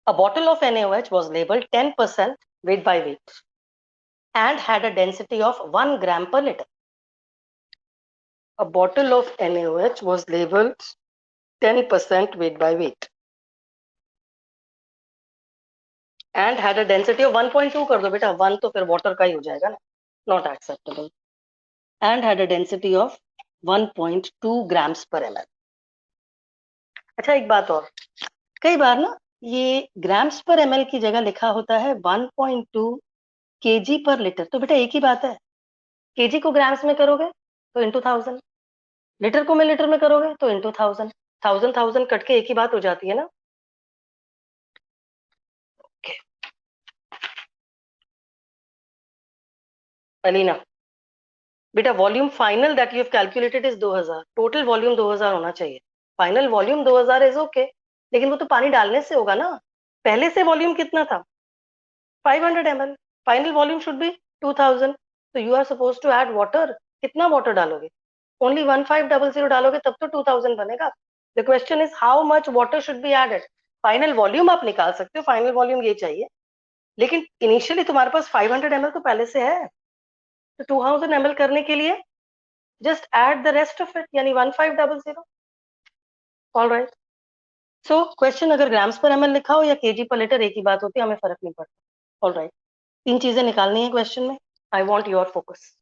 A bottle of NaOH was labeled 10% weight by weight and had a density of 1 gram per liter. A bottle of NaOH was labeled 10% weight by weight and had a density of 1.2 कर दो बेटा, 1 तो फिर water का ही हो जाएगा ना, not acceptable. And had a density of 1.2 grams per ml. अच्छा एक बात और, कई बार ना ये ग्राम्स पर ml की जगह लिखा होता है 1.2 kg पर लीटर, तो बेटा एक ही बात है, kg को ग्राम्स में करोगे तो इंटू 1000, लीटर को में लीटर में करोगे तो इंटू 1000, 1000 कट के एक ही बात हो जाती है ना. अलीना बेटा, volume final that you have calculated is 2000, total volume 2000 होना चाहिए. फाइनल वॉल्यूम 2000 इज ओके, लेकिन वो तो पानी डालने से होगा ना. पहले से वॉल्यूम कितना था? 500 ml. Final volume should be 2000. तो you are suppose to add water. कितना वाटर डालोगे? ओनली 1500 डालोगे तब तो 2000 बनेगा. The question is how much water should be added. Final volume आप निकाल सकते हो, फाइनल वॉल्यूम ये चाहिए, लेकिन इनिशियली तुम्हारे पास 500 ml तो पहले से है, तो 2000 ml करने के लिए just add the rest of it, यानी 1500. All right. सो क्वेश्चन अगर ग्राम्स पर ml लिखा हो या केजी पर लीटर एक ही बात होती है, हमें फर्क नहीं पड़ता. ऑल राइट, 3 चीजें निकालनी है क्वेश्चन में. I want your focus.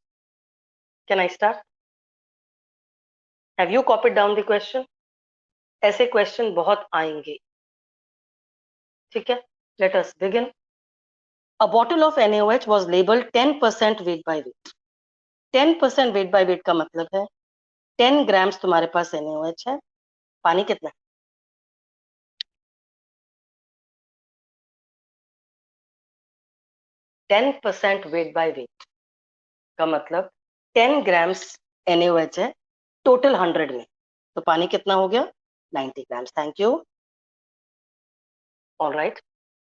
Can I start? Have you copied down the question? ऐसे क्वेश्चन बहुत आएंगे, ठीक है. Let us begin. A bottle of NaOH was labeled 10% weight by weight. 10% weight by weight का मतलब है 10 ग्राम्स तुम्हारे पास NaOH है. पानी कितना? 10% weight by weight का मतलब 10 ग्राम्स NaOH है टोटल 100 में, तो पानी कितना हो गया? 90 grams. Thank you. All right,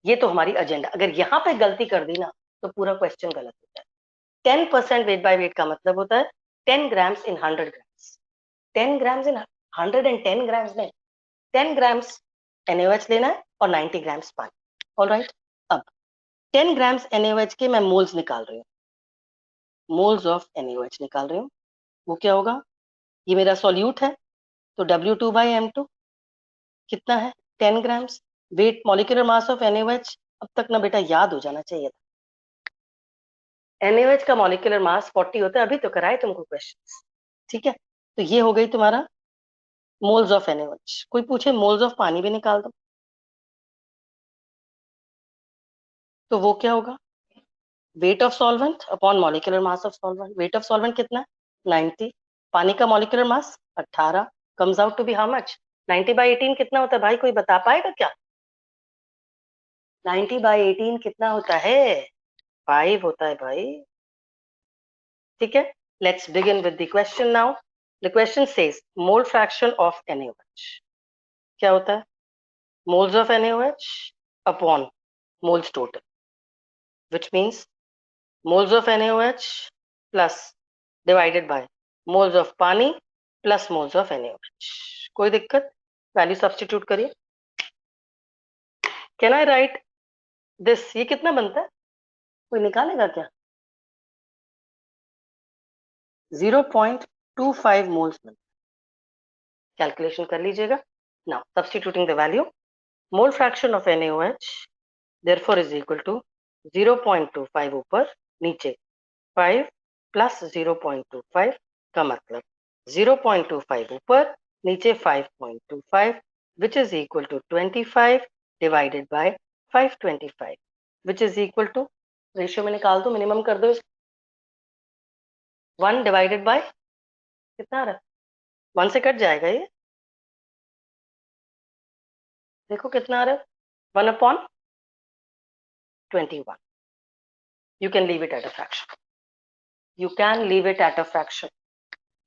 ये तो हमारी एजेंडा. अगर यहाँ पे गलती कर दी ना तो पूरा क्वेश्चन गलत होता है. 10% वेट बाय वेट का मतलब होता है 10 ग्राम्स इन 100 ग्राम्स. 10 ग्राम्स इन 110 ग्राम्स में 10 ग्राम्स NaOH लेना है और 90 ग्राम्स पानी. ऑल राइट, अब 10 ग्राम्स NaOH के मैं मोल्स निकाल रही हूँ, मोल्स ऑफ NaOH निकाल रही हूँ. वो क्या होगा? ये मेरा सॉल्यूट है, तो W2/M2 कितना है? 10 grams. Weight molecular mass of NaOH अब तक ना बेटा याद हो जाना चाहिए था. NaOH का मॉलिक्यूलर मास 40 होता है, अभी तो कराए तुमको क्वेश्चंस, ठीक है. तो ये हो गई तुम्हारा मोल्स ऑफ NaOH. कोई पूछे मोल्स ऑफ पानी भी निकाल दो, तो वो क्या होगा? Weight of solvent upon molecular mass of solvent. Weight of solvent कितना है? 90. पानी का molecular mass 18. Comes out to be how much? 90/18 कितना होता है भाई? कोई बता पाएगा क्या? 90/18 कितना होता है? 5 होता है भाई, ठीक है. Let's begin with the question now. The question says mole fraction of NaOH. क्या होता है? Moles of NaOH upon moles total, which means moles of NaOH plus divided by moles of पानी plus moles of NaOH. कोई दिक्कत? Value substitute करिए. Can I right this? ये कितना बनता है? कोई निकालेगा क्या? 0.25 मोल्स बनता है. कैलकुलेशन कर लीजिएगा. Now substituting the value, mole fraction of NaOH therefore is equal to 0.25 ऊपर नीचे 5 प्लस 0.25 का मतलब 0.25 ऊपर नीचे 5.25 which is equal to 25 divided by 525 which is equal to, ratio में निकाल दो, मिनिमम कर दो. 1 डिवाइडेड बाय कितना आ रहा है? 1 से कट जाएगा ये, देखो कितना आ रहा है? 1/21. You can leave it at a fraction. You can leave it at a fraction.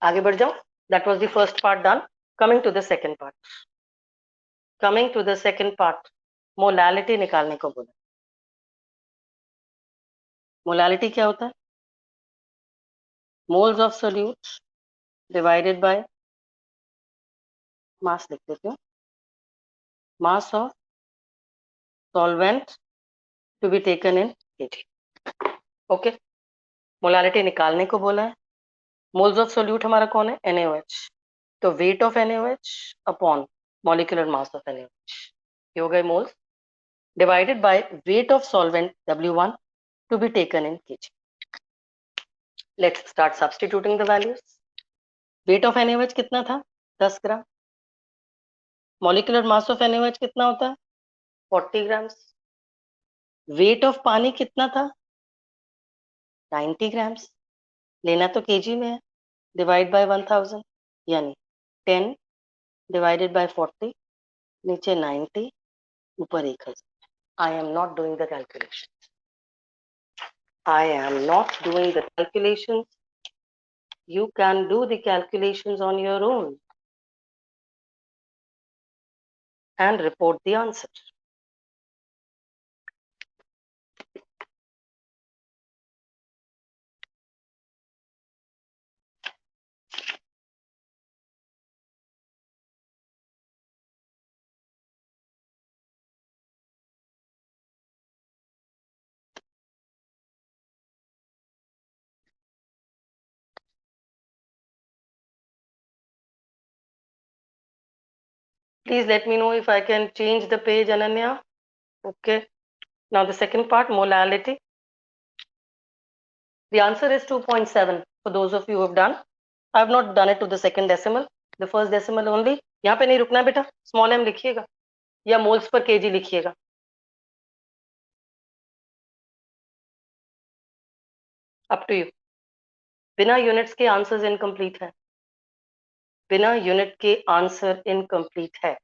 आगे बढ़ जाओ. That was the first part done. Coming to the second part. Coming to the second part, molality निकालने को बोला. Molality क्या होता है? Moles of solute divided by mass. लिख देते हो mass of solvent to be taken in kg. Okay, molarity निकालने को बोला है। मोल्स ऑफ सोल्यूट हमारा कौन है? NaOH। तो weight of NaOH upon molecular mass of NaOH, ये हो गए moles, divided by weight of solvent W1 to be taken in kg. Let's start substituting the values. Weight of NaOH कितना था? 10 ग्राम। Molecular mass of NaOH कितना होता है? 40 grams. Weight of पानी कितना था? 90 ग्राम्स। लेना तो केजी में है, डिवाइड बाय 1000, यानी 10 डिवाइडेड बाय 40, नीचे 90, ऊपर 1000। I am not doing the calculation, I am not doing the calculations. You can do the calculations on your own and report the answer. Please let me know if I can change the page, Ananya. Okay. Now the second part, molality. The answer is 2.7 for those of you who have done. I have not done it to the second decimal, the first decimal only. यहाँ पे नहीं रुकना है बेटा, small m लिखिएगा या moles per kg लिखिएगा। Up to you. बिना यूनिट्स के आंसर्स इनकम्प्लीट है, बिना यूनिट के आंसर इनकम्प्लीट है।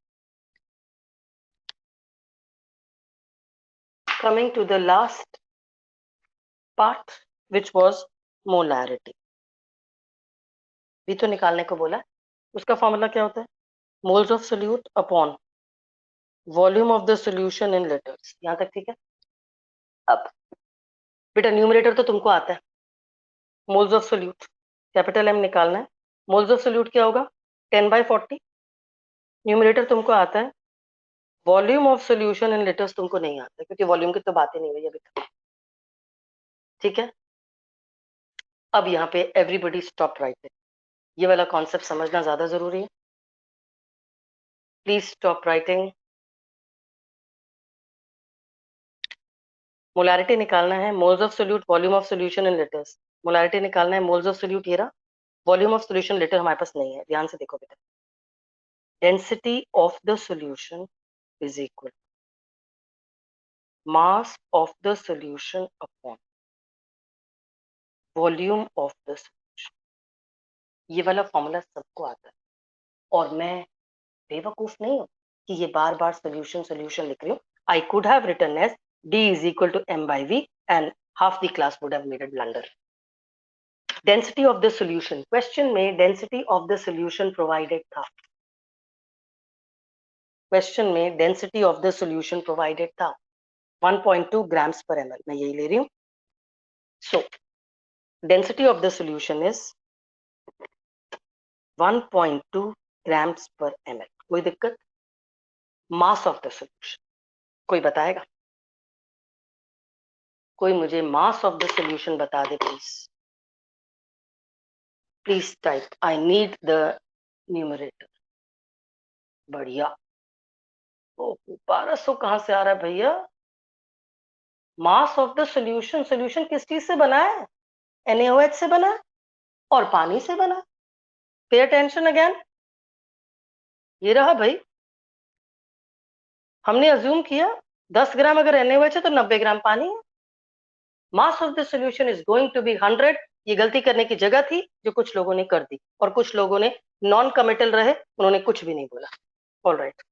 Coming to the last part, which was molarity. भी तो निकालने को बोला, उसका फॉर्मूला क्या होता है? Moles of solute upon volume of the solution in litres. यहां तक ठीक है? अब बेटा न्यूमरेटर तो तुमको आता है, moles of solute capital M निकालना है। मोल्स ऑफ सोल्यूट क्या होगा? 10/40। न्यूमरेटर तुमको आता है, volume of solution in litres तुमको नहीं आता, क्योंकि वॉल्यूम की तो बात ही नहीं हुई अभी तक। ठीक है, अब यहाँ पे एवरीबडी स्टॉप राइटिंग, ये वाला कॉन्सेप्ट समझना ज्यादा जरूरी है। Please stop writing. मोलारिटी निकालना है, moles of solute volume of solution in litres. Molarity निकालना है, मोल्स ऑफ सोल्यूट ये रहा, वॉल्यूम ऑफ सोल्यूशन लीटर हमारे पास नहीं है, ध्यान से देखो बेटा। Density of the solution is equal mass of the solution upon volume of the solution. ये वाला फॉर्मूला सबको आता है, और मैं बेवकूफ नहीं हूं कि ये बार बार सोल्यूशन सोल्यूशन लिख रही हूँ। I could have written as D is equal to M/V and half the class would have made a blunder. Density of the solution, question में density of the solution provided था, question में density of the solution provided था 1.2 grams per ml, मैं यही ले रही हूँ। So density of the solution is 1.2 grams per ml। कोई दिक्कत? मास ऑफ द सोल्यूशन कोई बताएगा? कोई मुझे मास ऑफ द सोल्यूशन बता दे please. Please type, I need the numerator. बढ़िया। ओ 1200 कहां से आ रहा है भैया? Mass of the solution, solution किस चीज से बना है? NaOH से बना है और पानी से बना। पे अटेंशन अगेन, ये रहा भाई। हमने अज्यूम किया 10 ग्राम अगर NaOH है तो 90 ग्राम पानी है। Mass of the solution is going to be 100। ये गलती करने की जगह थी जो कुछ लोगों ने कर दी, और कुछ लोगों ने नॉन कमिटल रहे, उन्होंने कुछ भी नहीं बोला। Alright,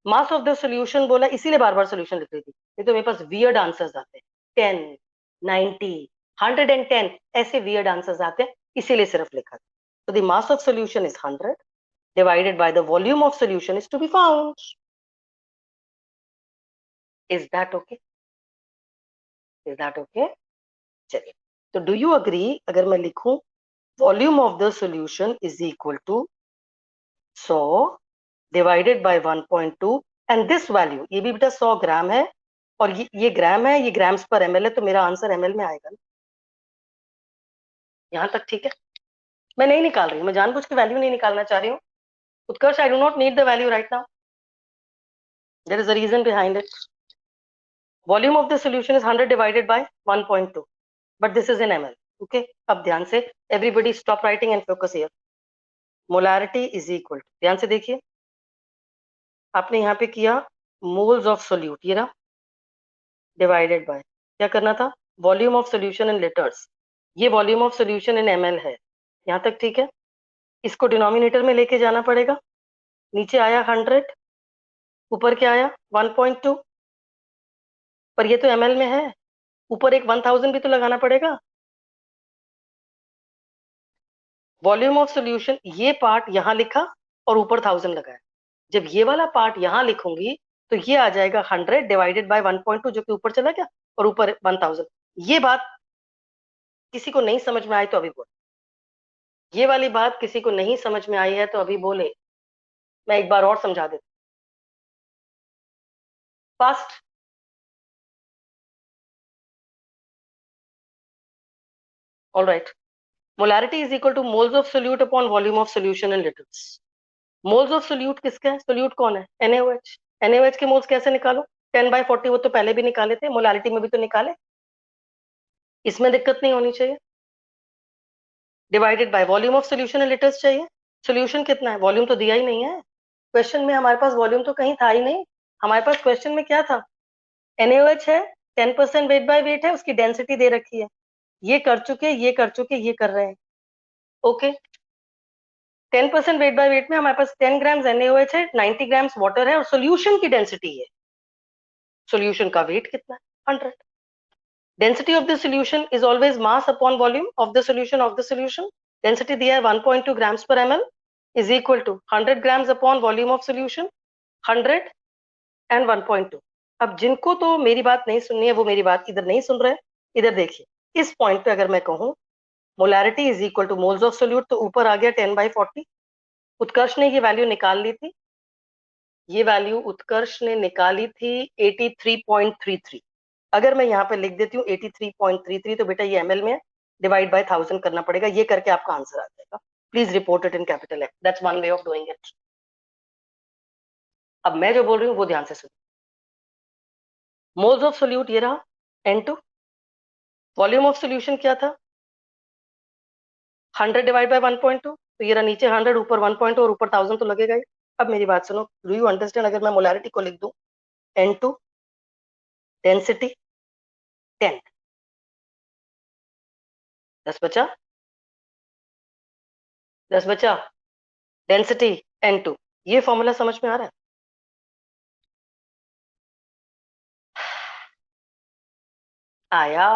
mass of the solution बोला, इसीलिए बार बार सोल्यूशन लिख रही थी, नहीं तो मेरे पास वियर्ड आंसर्स आते हैं 10, 90, 110, ऐसे वियर्ड आंसर्स आते हैं, इसीलिए सिर्फ लिखा था। तो the mass of solution is 100 divided by the volume of solution is to be found. Is that okay? Is that okay? चलिए, तो डू यू अग्री अगर मैं लिखूं volume of the solution is equal to 100 divided by 1.2 and this value, ये भी बेटा 100 ग्राम है, और ये ग्राम है, ये ग्राम्स पर ml है, तो मेरा आंसर ml में आएगा ना। यहाँ तक ठीक है? मैं नहीं निकाल रही हूँ, मैं जानबूझ के वैल्यू नहीं निकालना चाह रही हूँ। Utkarsh, I do not need the value right now, there is a reason behind it. Volume of the solution is 100 divided by 1.2, but this is in ml। Okay, अब ध्यान से everybody stop writing and focus here. Molarity is equal, ध्यान से देखिए, आपने यहाँ पे किया मोल्स ऑफ सोल्यूट, ये रहा, डिवाइडेड बाय क्या करना था, volume of solution in litres. ये volume of solution in ml है। यहाँ तक ठीक है? इसको डिनोमिनेटर में लेके जाना पड़ेगा। नीचे आया 100, ऊपर क्या आया 1.2, पर ये तो ml में है, ऊपर एक 1000 भी तो लगाना पड़ेगा। वॉल्यूम ऑफ सोल्यूशन, ये पार्ट यहाँ लिखा और ऊपर 1000 लगाया। जब ये वाला पार्ट यहाँ लिखूंगी तो ये आ जाएगा 100 डिवाइडेड बाय 1.2, जो कि ऊपर चला गया, और ऊपर 1000। ये बात किसी को नहीं समझ में आई तो अभी बोले। ये वाली बात किसी को नहीं समझ में आई है तो अभी बोले, मैं एक बार और समझा देता। Fast, all right. Molarity is equal two moles of solute upon volume of solution in litres. Moles of solute किसका है? सोल्यूट कौन है? NaOH। NaOH के मोल्स कैसे निकालो? 10/40, वो तो पहले भी निकाले थे, मोलारिटी में भी तो निकाले, इसमें दिक्कत नहीं होनी चाहिए। Divided by volume of solution in litres चाहिए। सोल्यूशन कितना है? वॉल्यूम तो दिया ही नहीं है क्वेश्चन में, हमारे पास वॉल्यूम तो कहीं था ही नहीं। हमारे पास क्वेश्चन में क्या था? NaOH है, 10% वेट बाय वेट है, उसकी डेंसिटी दे रखी है। ये कर चुके, ये कर चुके, ये कर रहे हैं। ओके, 10% वेट बाय वेट में हमारे पास 10 ग्राम्स NaOH है, 90 ग्राम्स वाटर है, और सोल्यूशन की डेंसिटी है, सोल्यूशन का वेट कितना है? 100। Density of the solution is always mass upon volume of the solution of the solution. Density दिया है 1.2 grams per ml is equal to 100 grams upon volume of solution, 100 and 1.2। अब जिनको तो मेरी बात नहीं सुननी है वो मेरी बात इधर नहीं सुन रहे, इधर देखिए। इस पॉइंट पे अगर मैं कहूँ molarity is equal two moles of solute, तो ऊपर आ गया 10/40। उत्कर्ष ने ये वैल्यू निकाल ली थी, ये वैल्यू उत्कर्ष ने निकाली थी 83.33। अगर मैं यहाँ पे लिख देती हूँ 83.33, तो बेटा ये ml में है, डिवाइड बाय 1000 करना पड़ेगा, ये करके आपका आंसर आ जाएगा। Please report it in capital F, that's one way of doing it. अब मैं जो बोल रही हूँ वो ध्यान से सुनो। मोल्स ऑफ सोल्यूट ये रहा N2, वॉल्यूम ऑफ सोल्यूशन क्या था 100 डिवाइड बाय 1.2, तो ये रहा नीचे 100, ऊपर 1.2, और ऊपर 1000 तो लगेगा ही। अब मेरी बात सुनो, डू यू अंडरस्टैंड? अगर मैं मोलारिटी को लिख दूं N2, डेंसिटी 10, 10 बचा, 10 बचा, डेंसिटी N2। ये फॉर्मूला समझ में आ रहा है? आया?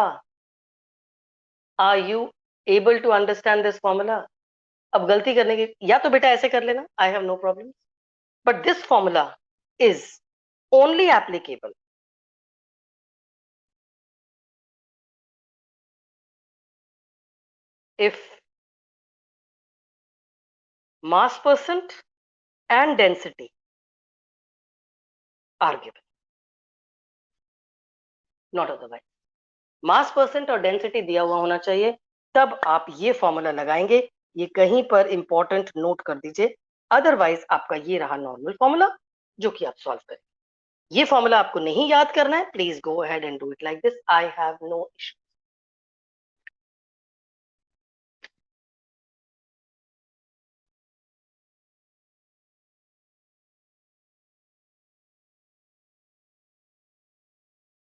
Are you able to understand this formula? अब गलती करने की, या तो बेटा ऐसे कर लेना, I have no problem, but this formula is only applicable if mass percent and density are given, not otherwise। Mass percent और डेंसिटी दिया हुआ होना चाहिए, तब आप ये फॉर्मूला लगाएंगे। ये कहीं पर इंपॉर्टेंट नोट कर दीजिए, अदरवाइज आपका ये रहा नॉर्मल फॉर्मूला जो कि आप सॉल्व करें। ये फॉर्मूला आपको नहीं याद करना है, please go ahead and do it like this, I have no issue.